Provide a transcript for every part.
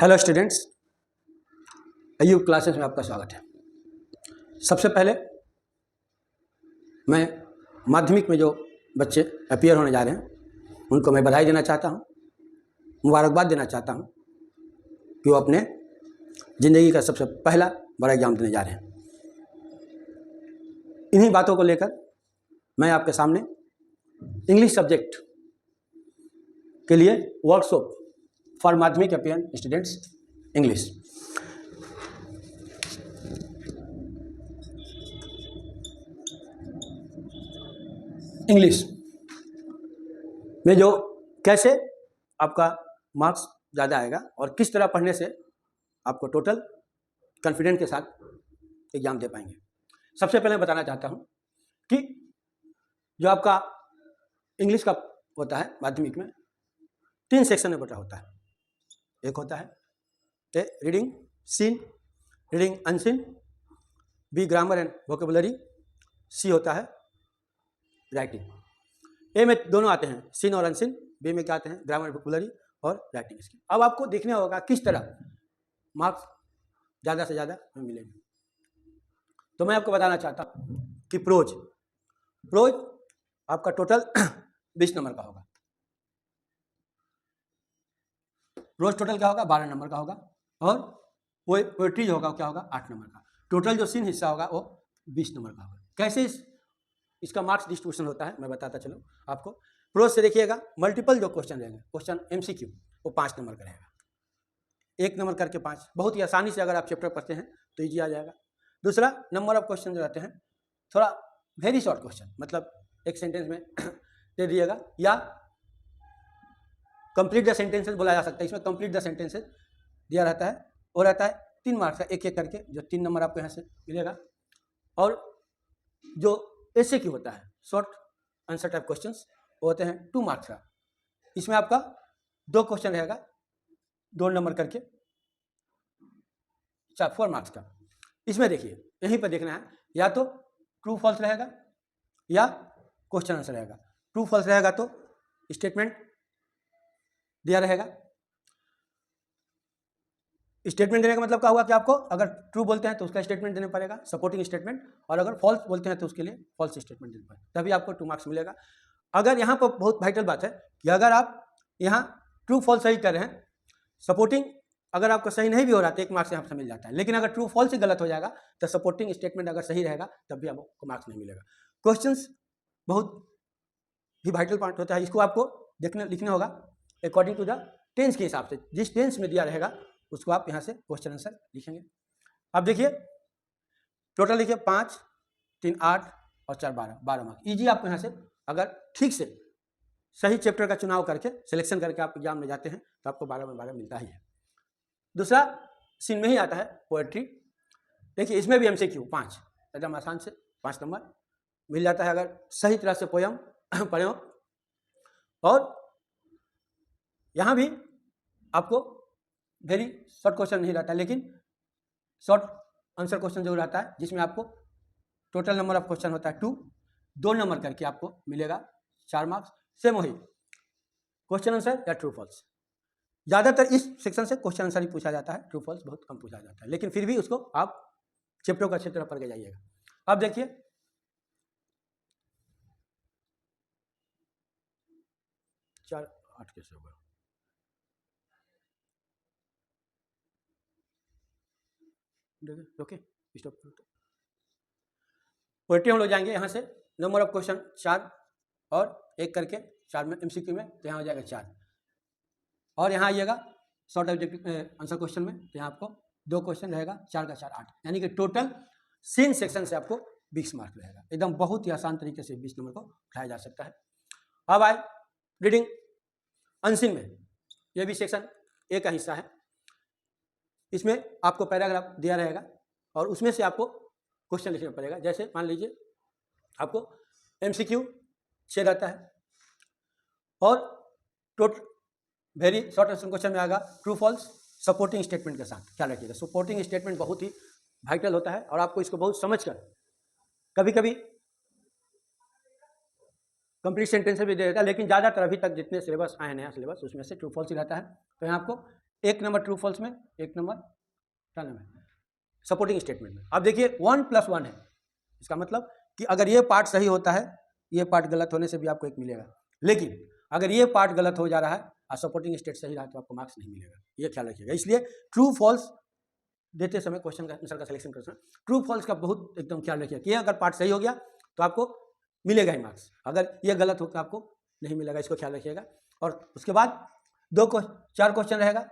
Hello students, AU classes में आपका स्वागत है। सबसे पहले मैं माध्यमिक में जो बच्चे अपीयर होने जा रहे हैं उनको मैं बधाई देना चाहता हूँ, मुबारकबाद देना चाहता हूँ कि वो अपने ज़िंदगी का सबसे पहला बड़ा एग्ज़ाम देने जा रहे हैं। इन्हीं बातों को लेकर मैं आपके सामने इंग्लिश सब्जेक्ट के लिए वर्कशॉप फॉर माध्यमिक अपीयर स्टूडेंट्स इंग्लिश में जो कैसे आपका मार्क्स ज़्यादा आएगा और किस तरह पढ़ने से आपको टोटल कॉन्फिडेंस के साथ एग्ज़ाम दे पाएंगे। सबसे पहले मैं बताना चाहता हूँ कि जो आपका इंग्लिश का होता है माध्यमिक में 3 सेक्शन में बटा होता है। एक होता है A reading seen, reading unseen, B grammar and vocabulary, C होता है राइटिंग। ए में दोनों आते हैं, सीन और अनसीन। बी में क्या आते हैं, ग्रामर वोकेबुलरी और राइटिंग स्किल। अब आपको देखना होगा किस तरह मार्क्स ज़्यादा से ज़्यादा मिलेंगे। तो मैं आपको बताना चाहता हूँ कि प्रोज आपका टोटल 20 नंबर का होगा। प्रोज टोटल क्या होगा, 12 नंबर का होगा। और पोएट्री जो होगा क्या होगा, 8 नंबर का। टोटल जो सीन हिस्सा होगा वो 20 नंबर का होगा। कैसे इसका मार्क्स डिस्ट्रीब्यूशन होता है मैं बताता चलो आपको। प्रोज से देखिएगा, मल्टीपल जो क्वेश्चन रहेंगे, क्वेश्चन MCQ, वो 5 नंबर का रहेगा। 1 नंबर करके 5, बहुत ही आसानी से अगर आप चैप्टर पढ़ते हैं तो ईजी आ जाएगा। दूसरा, नंबर ऑफ क्वेश्चन जो रहते हैं थोड़ा वेरी शॉर्ट क्वेश्चन, मतलब एक सेंटेंस में दे दिएगा या कंप्लीट द सेंटेंसेस बोला जा सकता है। इसमें कंप्लीट द सेंटेंसेस दिया रहता है। वो रहता है 3 मार्क्स का, एक एक करके, जो 3 नंबर आपको यहाँ से मिलेगा। और जो SAQ होता है, शॉर्ट आंसर टाइप क्वेश्चंस, वो होते हैं 2 मार्क्स का। इसमें आपका 2 क्वेश्चन रहेगा, 2 नंबर करके, 4 मार्क्स का। इसमें देखिए, यहीं पर देखना है, या तो ट्रू फॉल्स रहेगा या क्वेश्चन आंसर रहेगा। ट्रू फॉल्स रहेगा तो स्टेटमेंट दिया रहेगा। स्टेटमेंट देने का मतलब क्या हुआ कि आपको अगर ट्रू बोलते हैं तो उसका स्टेटमेंट देना पड़ेगा, सपोर्टिंग स्टेटमेंट, और अगर फॉल्स बोलते हैं तो उसके लिए फॉल्स स्टेटमेंट देना पड़ेगा, तभी आपको 2 मार्क्स मिलेगा। अगर यहाँ पर बहुत वाइटल बात है कि अगर आप यहाँ ट्रू फॉल्स सही कर रहे हैं, सपोर्टिंग अगर आपका सही नहीं भी हो रहा तो 1 मार्क्स यहाँ से मिल जाता है। लेकिन अगर ट्रू फॉल्स ही गलत हो जाएगा तो सपोर्टिंग स्टेटमेंट अगर सही रहेगा तब भी आपको मार्क्स नहीं मिलेगा। क्वेश्चंस बहुत ही वाइटल पार्ट होता है, इसको आपको लिखना होगा अकॉर्डिंग टू द टेंस के हिसाब से। जिस टेंस में दिया रहेगा उसको आप यहाँ से क्वेश्चन आंसर लिखेंगे। अब देखिए, टोटल लिखिए 5, 3, 8 और 4, 12 मार्क्स। ईजी आपको यहाँ से अगर ठीक से सही चैप्टर का चुनाव करके सिलेक्शन करके आप एग्जाम में जाते हैं तो आपको 12 में 12 मिलता ही है। दूसरा, सीन में ही आता है पोएट्री। देखिए, इसमें भी MCQ 5, एकदम आसान से 5 नंबर मिल जाता है अगर सही तरह से पोयम पढ़े हो। और यहाँ भी आपको वेरी शॉर्ट क्वेश्चन नहीं रहता, लेकिन शॉर्ट आंसर क्वेश्चन जरूर रहता है, जिसमें आपको टोटल नंबर ऑफ क्वेश्चन होता है 2 नंबर करके आपको मिलेगा 4 मार्क्स। सेम वही क्वेश्चन आंसर या ट्रू फॉल्स। ज़्यादातर इस सेक्शन से क्वेश्चन आंसर ही पूछा जाता है, ट्रू फॉल्स बहुत कम पूछा जाता है, लेकिन फिर भी उसको आप चैप्टर का अच्छी तरह पढ़ के जाइएगा। अब देखिए, चार 8 कैसे होगा, ओके स्टॉप। पोएट्री हम लोग जाएंगे यहाँ से, नंबर ऑफ क्वेश्चन 4 और 1 करके 4 में MCQ में, तो यहाँ हो जाएगा 4। और यहाँ आइएगा शॉर्ट ऑब्जेक्टिव आंसर क्वेश्चन में, तो यहाँ आपको 2 क्वेश्चन रहेगा, 4 का 4 8, यानी कि टोटल सीन सेक्शन से आपको 20 मार्क्स रहेगा। एकदम बहुत ही आसान तरीके से 20 नंबर को उठाया जा सकता है। अब आए रीडिंग अनसीन में, यह भी सेक्शन A का हिस्सा है। इसमें आपको पैराग्राफ दिया रहेगा और उसमें से आपको क्वेश्चन लिखना पड़ेगा। जैसे मान लीजिए आपको MCQ 6 रहता है और total very short answer question में आएगा ट्रू फॉल्स सपोर्टिंग स्टेटमेंट के साथ। क्या रखिएगा, सपोर्टिंग स्टेटमेंट बहुत ही वाइटल होता है और आपको इसको बहुत समझ कर, कभी कभी कंप्लीट सेंटेंस भी दे देता है, लेकिन ज़्यादातर अभी तक जितने सिलेबस आए नया सिलेबस उसमें से ट्रू फॉल्स ही रहता है। तो यहाँ आपको एक नंबर ट्रू फॉल्स में, एक नंबर क्या नाम है सपोर्टिंग स्टेटमेंट में। अब देखिए 1 + 1 है, इसका मतलब कि अगर ये पार्ट सही होता है, ये पार्ट गलत होने से भी आपको 1 मिलेगा, लेकिन अगर ये पार्ट गलत हो जा रहा है और सपोर्टिंग स्टेट सही रहा तो आपको मार्क्स नहीं मिलेगा, ये ख्याल रखिएगा। इसलिए ट्रू फॉल्स देते समय क्वेश्चन का आंसर का सिलेक्शन करते समय ट्रू फॉल्स का बहुत एकदम ख्याल रखिएगा कि अगर पार्ट सही हो गया तो आपको मिलेगा ही मार्क्स, अगर ये गलत हो तो आपको नहीं मिलेगा, इसको ख्याल रखिएगा। और उसके बाद 4 क्वेश्चन रहेगा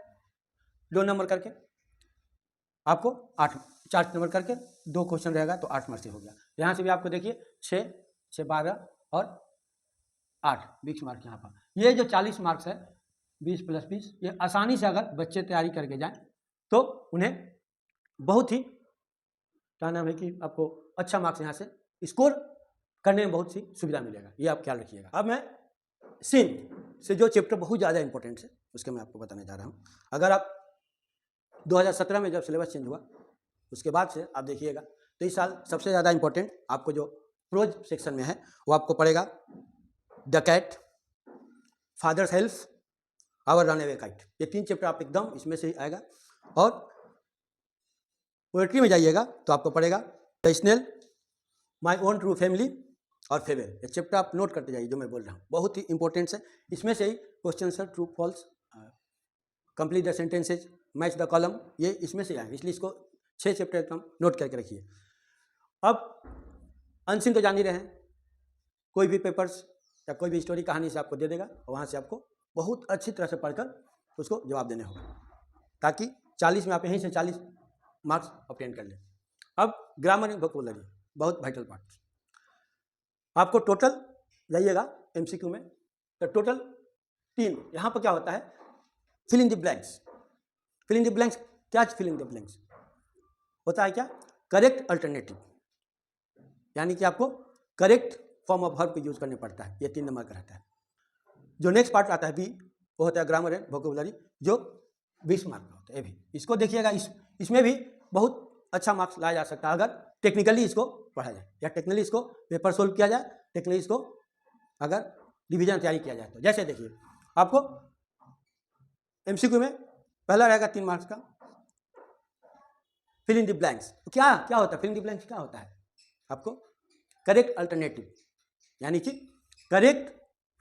2 नंबर करके, आपको 4 नंबर करके 2 क्वेश्चन रहेगा तो 8 मार्क्स से हो गया। यहाँ से भी आपको देखिए 6, 6, 12 और 8, 20 मार्क यहाँ पर। ये जो 40 मार्क्स है 20 + 20, ये आसानी से अगर बच्चे तैयारी करके जाएं तो उन्हें बहुत ही क्या नाम है कि आपको अच्छा मार्क्स यहाँ से स्कोर करने में बहुत सी सुविधा मिलेगा, ये आप ख्याल रखिएगा। अब मैं सिंध से जो चैप्टर बहुत ज़्यादा इंपॉर्टेंट है उसके मैं आपको बताने जा रहा हूँ। अगर आप 2017 में जब सिलेबस चेंज हुआ उसके बाद से आप देखिएगा तो इस साल सबसे ज़्यादा इंपॉर्टेंट आपको जो प्रोज सेक्शन में है वो आपको पड़ेगा the cat, father's health, our runaway kite. ये 3 चैप्टर आप एकदम इसमें से ही आएगा। और पोएट्री में जाइएगा तो आपको पड़ेगा the snail, my own true family और फेवेल। ये चैप्टर आप नोट करते जाइए जो मैं बोल रहा हूँ, बहुत ही इंपॉर्टेंट है। इसमें से ही question sir true false, complete the sentences, match the column, ये इसमें से आएंगे, इसलिए इसको 6 चैप्टर एकदम नोट करके रखिए। अब अनसिन तो जान ही रहे हैं, कोई भी पेपर्स या कोई भी स्टोरी कहानी से आपको दे देगा और वहाँ से आपको बहुत अच्छी तरह से पढ़कर उसको जवाब देने होगा, ताकि 40 में आप यहीं से 40 मार्क्स ऑब्टेन कर लें। अब ग्रामर एंड वोकैबुलरी बहुत वाइटल पार्ट, आपको टोटल जाइएगा MCQ में तो टोटल 3, यहाँ पर क्या होता है fill in the blanks. Fill in the blanks क्या फिल इन द ब्लैंक्स होता है, क्या करेक्ट अल्टरनेटिव, यानी कि आपको करेक्ट फॉर्म ऑफ वर्ब को यूज करने पड़ता है, ये 3 नंबर का रहता है। जो नेक्स्ट पार्ट आता है बी, वो होता है ग्रामर एंड वोकैबुलरी, जो 20 मार्क का होता है। ये भी इसको देखिएगा, इसमें भी बहुत अच्छा मार्क्स लाया जा सकता है अगर टेक्निकली इसको पढ़ा जाए या टेक्निकली इसको पेपर सोल्व किया जाए, टेक्निकली इसको अगर डिवीजन तैयारी किया जाए तो। जैसे देखिए आपको MCQ में पहला रहेगा 3 मार्क्स का फिल इन द ब्लैंक्स। तो क्या होता है फिल इन द ब्लैंक्स, क्या होता है आपको करेक्ट अल्टरनेटिव, यानी कि करेक्ट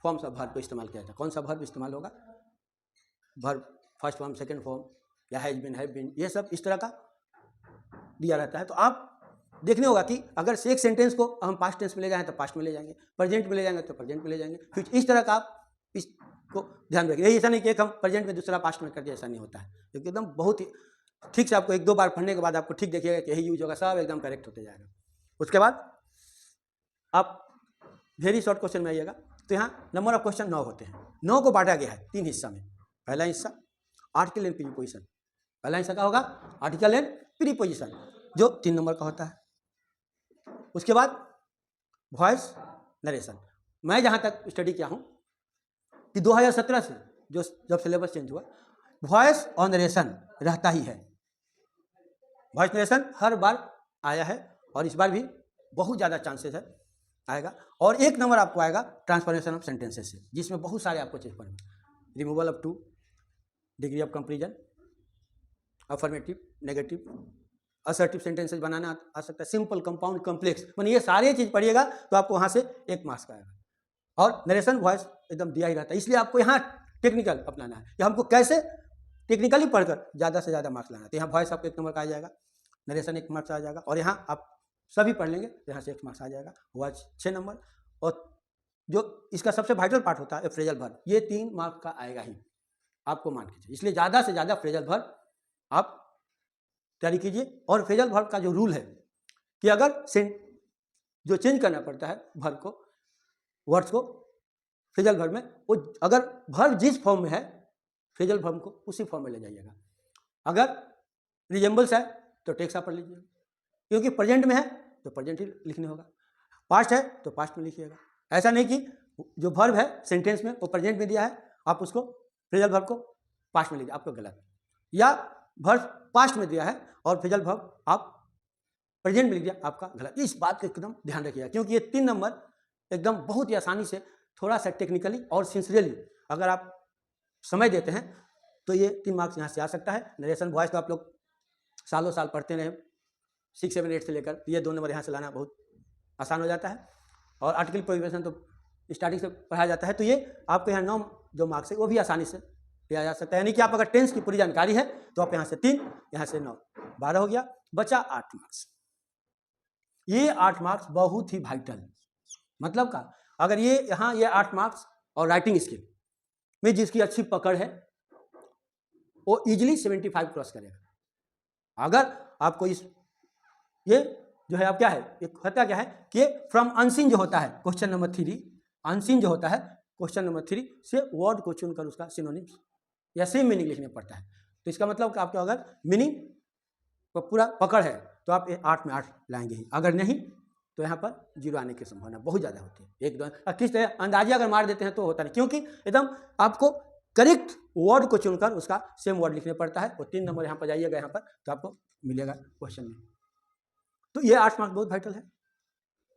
फॉर्म्स ऑफ वर्ब को इस्तेमाल किया जाता है। कौन सा वर्ब इस्तेमाल होगा, verb first form, second form या हैज बीन, ये सब इस तरह का दिया रहता है। तो आप देखने होगा कि अगर एक सेंटेंस को हम पास्ट टेंस में ले जाएं तो पास्ट में ले जाएंगे, प्रेजेंट में ले जाएंगे तो प्रेजेंट में ले जाएंगे, फिर इस तरह का आप इसको ध्यान रखिए। ऐसा नहीं कि एक हम प्रेजेंट में दूसरा पास्ट में कर दिया, ऐसा नहीं होता है, क्योंकि एकदम बहुत ही ठीक से आपको 1-2 बार पढ़ने के बाद आपको ठीक देखिएगा कि यही यूज होगा, सब एकदम करेक्ट होते जाएगा। उसके बाद आप वेरी शॉर्ट क्वेश्चन में आइएगा तो यहाँ नंबर ऑफ क्वेश्चन 9 होते हैं। 9 को बांटा गया है 3 हिस्सा में। पहला हिस्सा आर्टिकल एंड प्रीपोजिशन, पहला हिस्सा क्या होगा आर्टिकल एंड प्रीपोजिशन, जो 3 नंबर का होता है। उसके बाद वॉइस नरेशन। मैं जहाँ तक स्टडी किया हूँ कि 2017 से जो जब सिलेबस चेंज हुआ, वॉइस और नरेशन रहता ही है। वॉइस नरेशन हर बार आया है और इस बार भी बहुत ज़्यादा चांसेस है आएगा। और 1 नंबर आपको आएगा ट्रांसफॉर्मेशन ऑफ सेंटेंसेस से, जिसमें बहुत सारे आपको चेक पड़ेंगे, removal of to, degree of comparison, affirmative, negative, assertive sentences बनाना आ सकता है, सिंपल, कंपाउंड, कॉम्प्लेक्स, मैंने ये सारे चीज़ पढ़िएगा तो आपको वहाँ से 1 मार्क्स का आएगा। और नरेशन वॉइस एकदम दिया ही रहता है, इसलिए आपको यहाँ टेक्निकल अपनाना है कि हमको कैसे टेक्निकली पढ़कर ज़्यादा से ज़्यादा मार्क्स लाना है। तो यहाँ वॉइस आपको 1 नंबर का आ जाएगा, नरेशन 1 मार्क्स आ जाएगा, और यहाँ आप सभी पढ़ लेंगे तो यहाँ से 1 मार्क्स आ जाएगा, वॉइस 6 नंबर। और जो इसका सबसे वाइटल पार्ट होता है फ्रेजल वर्ब, ये 3 मार्क्स का आएगा ही, आपको मान कीजिए। इसलिए ज़्यादा से ज़्यादा फ्रेजल वर्ब आप तैयारी कीजिए। और फ्रेजल वर्ब का जो रूल है कि अगर जो चेंज करना पड़ता है वर्ब को, वर्ड्स को फ्रेजल वर्ब में, वो अगर वर्ब जिस फॉर्म में है फ्रेजल वर्ब को उसी फॉर्म में ले जाइएगा। अगर रिजेंबल्स है तो टेक्सा पढ़ लीजिएगा, क्योंकि प्रेजेंट में है तो प्रेजेंट ही लिखने होगा, पास्ट है तो पास्ट में लिखिएगा। ऐसा नहीं कि जो वर्ब है सेंटेंस में वो प्रेजेंट में दिया है, आप उसको फ्रेजल वर्ब को पास्ट में लीजिए, आपको गलत। या वर्ब पास्ट में दिया है और फ्रेजल वर्ब आप प्रेजेंट में लिख दिया, आपका गलत। इस बात का एकदम ध्यान रखिएगा, क्योंकि ये 3 नंबर एकदम बहुत ही आसानी से, थोड़ा सा टेक्निकली और सिंसियरली अगर आप समय देते हैं तो ये 3 मार्क्स यहाँ से आ सकता है। नरेशन वॉइस तो आप लोग सालों साल पढ़ते रहे, 6, 7, 8 से लेकर, तो ये 2 नंबर यहाँ से लाना बहुत आसान हो जाता है। और आर्टिकल प्रोहिबिशन तो स्टार्टिंग से पढ़ाया जाता है, तो ये आपको यहाँ 9 जो मार्क्स है वो भी आसानी से लिया जा सकता है। यानी कि आप अगर टेंस की पूरी जानकारी है तो आप यहाँ से 3, यहाँ से 9, 12 हो गया, बचा 8 मार्क्स। ये 8 मार्क्स बहुत ही वाइटल, मतलब का अगर ये यहाँ ये 8 मार्क्स और राइटिंग स्किल में जिसकी अच्छी पकड़ है वो इजीली 75 क्रॉस करेगा। अगर आपको इस ये जो है, अब क्या है, ये होता क्या है कि फ्रॉम अनसीन जो होता है क्वेश्चन नंबर 3, अनसीन जो होता है क्वेश्चन नंबर 3 से वर्ड को चुनकर उसका सिनोनिम्स या सेम मीनिंग लिखने पड़ता है। तो इसका मतलब कि आपको अगर मीनिंग को पूरा पकड़ है तो आप 8 में 8 लाएंगे ही, अगर नहीं तो यहाँ पर 0 आने की संभावना बहुत ज़्यादा होती है। एक दो किस तरह अंदाजे अगर मार देते हैं तो होता नहीं, क्योंकि एकदम आपको करेक्ट वर्ड को चुनकर उसका सेम वर्ड लिखने पड़ता है। वो 3 नंबर यहाँ पर जाइएगा, यहाँ पर तो आपको मिलेगा क्वेश्चन में। तो ये 8 मार्क्स बहुत वाइटल है।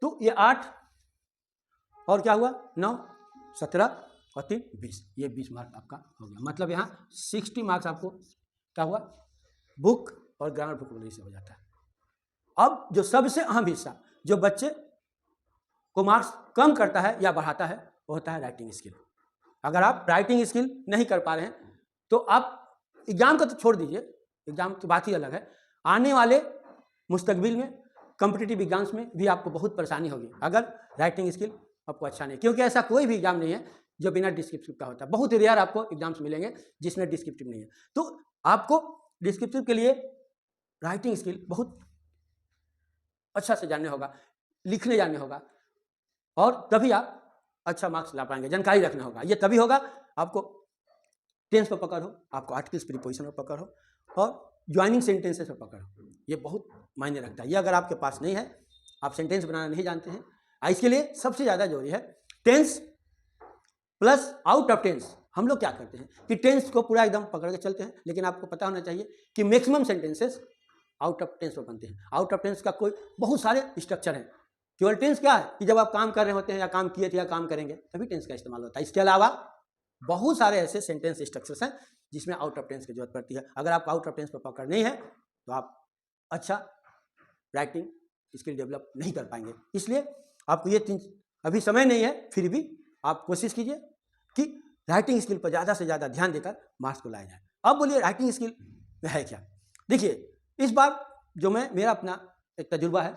तो ये 8 और क्या हुआ, 9, 17 और 3, 20, ये 20 मार्क्स आपका हो गया। मतलब यहाँ 60 मार्क्स आपको क्या हुआ, बुक और ग्रामर वोकैबुलरी से हो जाता है। अब जो सबसे अहम हिस्सा जो बच्चे को मार्क्स कम करता है या बढ़ाता है वो होता है राइटिंग स्किल। अगर आप राइटिंग स्किल नहीं कर पा रहे हैं तो आप एग्जाम का तो छोड़ दीजिए, एग्जाम की बात ही अलग है, आने वाले मुस्तकबिल में कॉम्पिटिटिव एग्जाम्स में भी आपको बहुत परेशानी होगी अगर राइटिंग स्किल आपको अच्छा नहीं, क्योंकि ऐसा कोई भी एग्जाम नहीं है जो बिना डिस्क्रिप्टिव का होता है। बहुत रेयर आपको एग्जाम्स मिलेंगे जिसमें डिस्क्रिप्टिव नहीं है। तो आपको डिस्क्रिप्टिव के लिए राइटिंग स्किल बहुत अच्छा से जानने होगा, लिखने जानने होगा, और तभी आप अच्छा मार्क्स ला पाएंगे। जानकारी रखना होगा, ये तभी होगा आपको टेंस पर पकड़ हो, आपको आर्टिकल्स प्रीपोजिशन पर पकड़ हो, और ज्वाइनिंग सेंटेंसेस पर पकड़ हो। ये बहुत मायने रखता है। ये अगर आपके पास नहीं है, आप सेंटेंस बनाना नहीं जानते हैं, इसके लिए सबसे ज़्यादा जरूरी है tense plus out of tense. हम लोग क्या करते हैं कि टेंस को पूरा एकदम पकड़ के चलते हैं, लेकिन आपको पता होना चाहिए कि maximum sentences out of tense पर बनते हैं। आउट ऑफ टेंस का कोई बहुत सारे स्ट्रक्चर हैं। केवल टेंस क्या है कि जब आप काम कर रहे होते हैं या काम किए थे या काम करेंगे तभी टेंस का इस्तेमाल होता है। इसके अलावा बहुत सारे ऐसे सेंटेंस स्ट्रक्चर्स हैं जिसमें आउट ऑफ टेंस की जरूरत पड़ती है। अगर आपको आउट ऑफ टेंस पर पकड़ नहीं है तो आप अच्छा राइटिंग स्किल डेवलप नहीं कर पाएंगे। इसलिए आपको ये 3, अभी समय नहीं है, फिर भी आप कोशिश कीजिए कि राइटिंग स्किल पर ज़्यादा से ज़्यादा ध्यान देकर मार्क्स को लाया जाए। अब बोलिए राइटिंग स्किल में है क्या। देखिए, इस बार जो मेरा अपना एक तजुर्बा है,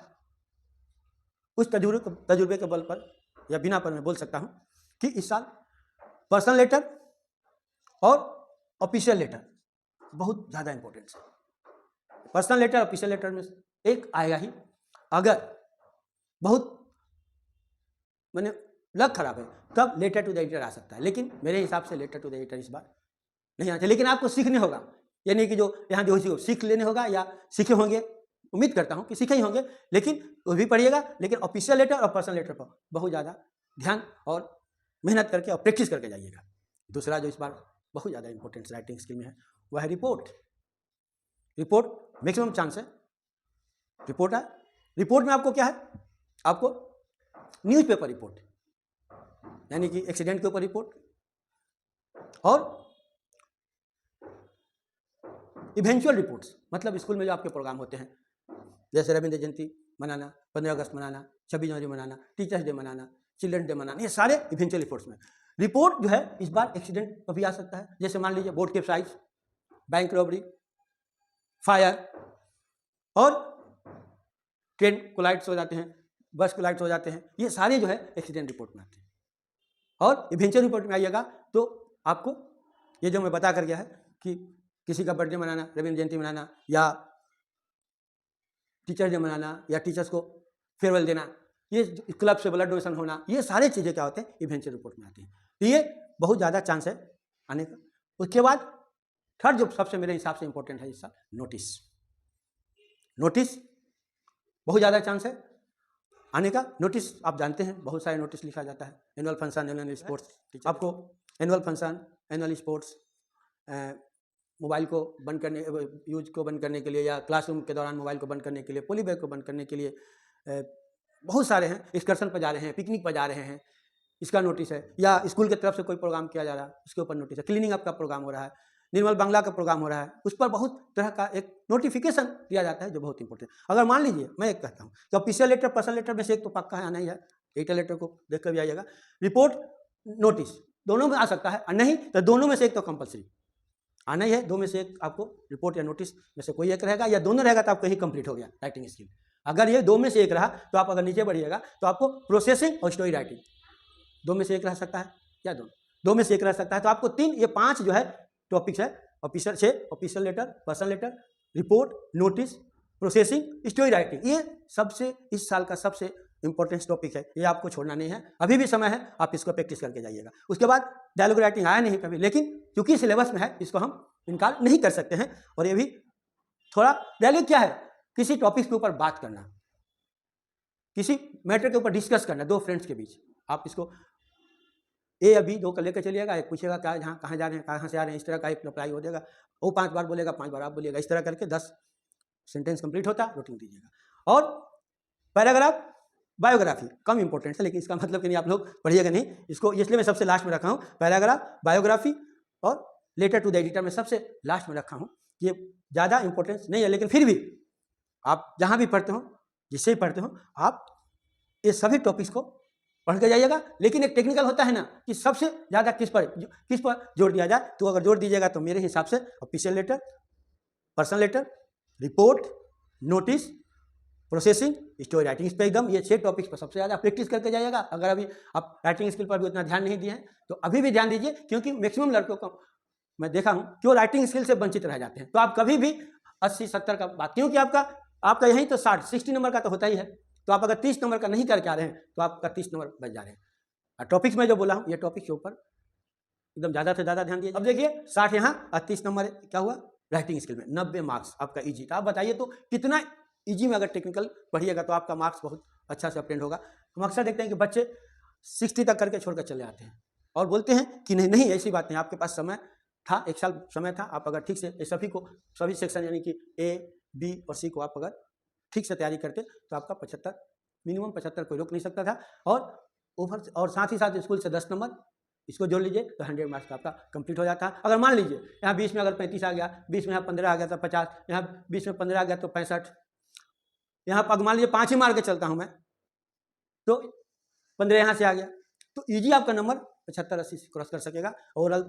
उस तजुर्बे के बल पर या बिना पर मैं बोल सकता हूँ कि इस साल पर्सनल लेटर और ऑफिशियल लेटर बहुत ज़्यादा इंपॉर्टेंट है। पर्सनल लेटर, ऑफिशियल लेटर में एक आएगा ही। अगर बहुत मैंने लग खराब है तब लेटर टू द एडिटर आ सकता है, लेकिन मेरे हिसाब से लेटर टू द एडिटर इस बार नहीं आना चाहिए। लेकिन आपको सीखने होगा, यानी कि जो यहाँ जो हो सीख लेने होगा, या सीखे होंगे, उम्मीद करता हूँ कि सीखे ही होंगे, लेकिन वो भी पढ़िएगा। लेकिन ऑफिशियल लेटर और पर्सनल लेटर पर बहुत ज़्यादा ध्यान और मेहनत करके और प्रैक्टिस करके जाइएगा। दूसरा जो इस बार बहुत ज़्यादा इंपॉर्टेंट राइटिंग स्किल में है वह है रिपोर्ट। रिपोर्ट मैक्सिमम चांस है रिपोर्ट है। रिपोर्ट में आपको क्या है, आपको न्यूज़पेपर रिपोर्ट यानी कि एक्सीडेंट के ऊपर रिपोर्ट, और इवेंचुअल रिपोर्ट्स, मतलब स्कूल में जो आपके प्रोग्राम होते हैं, जैसे रविंद्र जयंती मनाना, 15 अगस्त मनाना, 26 जनवरी मनाना, टीचर्स डे मनाना, चिल्ड्रन डे मनाना, ये सारे इवेंचुअल रिपोर्ट्स में रिपोर्ट जो है इस बार एक्सीडेंट पर भी आ सकता है। जैसे मान लीजिए board capsize, bank robbery, fire, और ट्रेन कोलाइड्स हो जाते हैं, बस कोलाइड्स हो जाते हैं, ये सारे जो है एक्सीडेंट रिपोर्ट में आते हैं। और इवेंचुअल रिपोर्ट में आइएगा तो आपको ये जो मैं बता कर गया है कि किसी का बर्थडे मनाना, रविंद्र जयंती मनाना, या टीचर डे मनाना, या टीचर्स को फेयरवेल देना, ये क्लब से ब्लड डोनेशन होना, ये सारे चीज़ें क्या होते हैं इवेंचुअल रिपोर्ट में आती हैं। तो ये बहुत ज़्यादा चांस है आने का। उसके बाद थर्ड जो सबसे मेरे हिसाब से इंपॉर्टेंट है इस साल, नोटिस। नोटिस बहुत ज़्यादा चांस है आने का। नोटिस आप जानते हैं बहुत सारे नोटिस लिखा जाता है, एनुअल फंक्शन, एनुअल स्पोर्ट्स। आपको annual function, annual sports, mobile को बंद करने, यूज को बंद करने के लिए, या क्लासरूम के दौरान मोबाइल को बंद करने के लिए, पोली बैग को बंद करने के लिए, बहुत सारे हैं। एक्सकर्शन पर जा रहे हैं, पिकनिक पर जा रहे हैं, इसका नोटिस है। या स्कूल की तरफ से कोई प्रोग्राम किया जा रहा है, उसके ऊपर नोटिस है। क्लीनिंग अप का प्रोग्राम हो रहा है, निर्मल बांग्ला का प्रोग्राम हो रहा है, उस पर बहुत तरह का एक नोटिफिकेशन दिया जाता है जो बहुत इंपॉर्टेंट है। अगर मान लीजिए मैं एक कहता हूँ कि ऑफिशियल लेटर पर्सनल लेटर में से एक तो पक्का है आना ही है, एडिटर लेटर को देख कर भी आइएगा, रिपोर्ट नोटिस दोनों में आ सकता है, और नहीं तो दोनों में से एक तो कंपलसरी आना ही है। दो में से एक आपको रिपोर्ट या नोटिस में से कोई एक रहेगा, या दोनों रहेगा तो आपको ही कंप्लीट हो गया राइटिंग स्किल। अगर ये दो में से एक रहा तो आप अगर नीचे बढ़िएगा तो आपको प्रोसेसिंग और स्टोरी राइटिंग दो में से एक रह सकता है, या दो में से एक रह सकता है। तो आपको ये 5 जो है टॉपिक्स है, official letter, personal letter, report, notice, processing, story writing, ये सबसे इस साल का सबसे इंपॉर्टेंट टॉपिक है, ये आपको छोड़ना नहीं है, अभी भी समय है, आप इसको प्रैक्टिस करके जाइएगा। उसके बाद डायलॉग राइटिंग आया नहीं कभी, लेकिन क्योंकि सिलेबस में है इसको हम इनकार नहीं कर सकते हैं। और ये भी थोड़ा डायलॉग क्या है, किसी टॉपिक के ऊपर बात करना, किसी मैटर के ऊपर डिस्कस करना दो फ्रेंड्स के बीच। आप इसको ए या बी दो का लेकर चलिएगा, एक पूछेगा क्या जहाँ कहाँ जा रहे हैं, कहाँ से आ रहे हैं, इस तरह का एक अप्लाई हो जाएगा, वो 5 बार बोलेगा, 5 बार आप बोलिएगा, इस तरह करके 10 सेंटेंस कंप्लीट होता है, रूटीन दीजिएगा। और पैराग्राफ बायोग्राफी कम इंपॉर्टेंट है, लेकिन इसका मतलब कि नहीं आप लोग पढ़िएगा नहीं इसको, इसलिए मैं सबसे लास्ट में रखा हूँ। पैराग्राफ, बायोग्राफी और लेटर टू द एडिटर में सबसे लास्ट में रखा हूँ। ये ज़्यादा इंपॉर्टेंस नहीं है, लेकिन फिर भी आप जहाँ भी पढ़ते हो, जिससे ही पढ़ते हो, आप ये सभी टॉपिक्स को पढ़ के जाइएगा। लेकिन एक टेक्निकल होता है ना कि सबसे ज़्यादा किस पर जोर दिया जाए, तो अगर जोर दीजिएगा तो मेरे हिसाब से official letter, personal letter, report, notice, processing, story writing, इस पर एकदम ये 6 टॉपिक्स पर सबसे ज़्यादा प्रैक्टिस करके जाइएगा। अगर अभी आप राइटिंग स्किल पर भी उतना ध्यान नहीं दिए हैं तो अभी भी ध्यान दीजिए, क्योंकि मैक्सिमम लड़कों को मैं देखा हूँ कि वो राइटिंग स्किल से वंचित रह जाते हैं। तो आप कभी भी 80-70 का बात, क्योंकि आपका यही तो 60 नंबर का तो होता ही है, तो आप अगर 30 नंबर का नहीं करके आ रहे हैं तो आपका 30 नंबर बच जा रहे हैं। और टॉपिक्स में जो बोला हूँ ये टॉपिक के ऊपर एकदम ज़्यादा से ज़्यादा ध्यान दीजिए। अब देखिए 60 यहाँ और 30 नंबर क्या हुआ राइटिंग स्किल में, 90 मार्क्स आपका ईजी। तो आप बताइए तो कितना ईजी में अगर टेक्निकल पढ़िएगा तो आपका मार्क्स बहुत अच्छा से अपटेंड होगा। हम अक्सर देखते हैं कि बच्चे 60 तक करके छोड़कर चले आते हैं और बोलते हैं कि नहीं नहीं ऐसी बात नहीं, आपके पास समय था, 1 साल समय था, आप अगर ठीक से सभी सेक्शन यानी कि ए बी और सी को आप अगर ठीक से तैयारी करते तो आपका 75 मिनिमम 75 कोई रोक नहीं सकता था। और साथ ही साथ स्कूल से 10 नंबर इसको जोड़ लीजिए तो 100 मार्क्स का आपका कंप्लीट हो जाता है। अगर मान लीजिए यहाँ 20 में अगर 35 आ गया, 20 में यहाँ 15 आ गया तो 50, यहाँ 20 में 15 आ गया तो 65, यहाँ पर मान लीजिए 5 ही मार के चलता हूँ मैं तो 15 यहाँ से आ गया, तो ईजी आपका नंबर 75-80 क्रॉस कर सकेगा। ओरल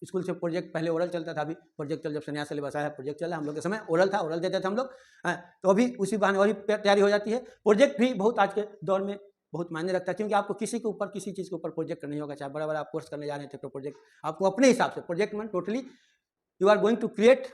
स्कूल से प्रोजेक्ट, पहले ओरल चलता था, अभी प्रोजेक्ट जब से नया सिलेबस आया प्रोजेक्ट चला, हम लोग के समय ओरल था, ओरल देते थे हम लोग, तो अभी उसी बहाने और भी तैयारी हो जाती है। प्रोजेक्ट भी बहुत आज के दौर में बहुत मायने रखता है, क्योंकि आपको किसी के ऊपर किसी चीज़ के ऊपर प्रोजेक्ट करना होगा, चाहे बड़ा बड़ा आप कोर्स करने जा रहे थे तो प्रोजेक्ट आपको अपने हिसाब से, प्रोजेक्ट में totally you are going to create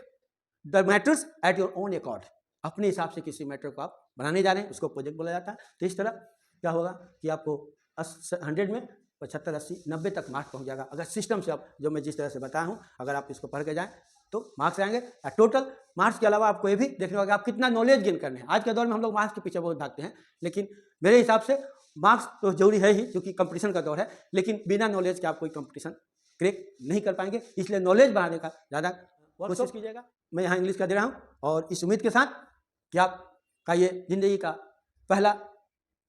the matters at your own accord, अपने हिसाब से किसी मैटर को आप बनाने जा रहे हैं, उसको प्रोजेक्ट बोला जाता है। तो इस तरह क्या होगा कि आपको 100 में 75, 80, 90 तक मार्क्स पहुंच जाएगा अगर सिस्टम से आप जो मैं जिस तरह से बताया हूं अगर आप इसको पढ़ के जाएं तो मार्क्स आएंगे। टोटल मार्क्स के अलावा आपको ये भी देखना होगा आप कितना नॉलेज गेन करने हैं। आज के दौर में हम लोग मार्क्स के पीछे बहुत भागते हैं, लेकिन मेरे हिसाब से मार्क्स तो जरूरी है ही क्योंकि कंपटीशन का दौर है, लेकिन बिना नॉलेज के आप कोई कंपटीशन क्रैक नहीं कर पाएंगे, इसलिए नॉलेज बढ़ाने का ज़्यादा कोशिश कीजिएगा। मैं यहाँ इंग्लिश का दे रहा हूँ और इस उम्मीद के साथ कि आपका ये ज़िंदगी का पहला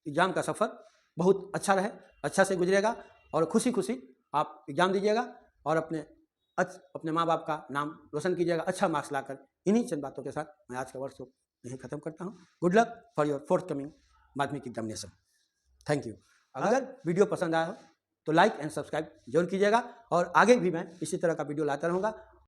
एग्ज़ाम का सफ़र बहुत अच्छा रहे, अच्छा से गुजरेगा और खुशी खुशी आप एग्ज़ाम दीजिएगा और अपने माँ बाप का नाम रोशन कीजिएगा अच्छा मार्क्स लाकर। इन्हीं चंद बातों के साथ मैं आज का वर्ष को यहीं ख़त्म करता हूँ। Good luck for your fourth coming माध्यमिक एग्जामिनेशन। Thank you. अगर वीडियो पसंद आया हो तो लाइक एंड सब्सक्राइब जरूर कीजिएगा और आगे भी मैं इसी तरह का वीडियो लाता रहूँगा।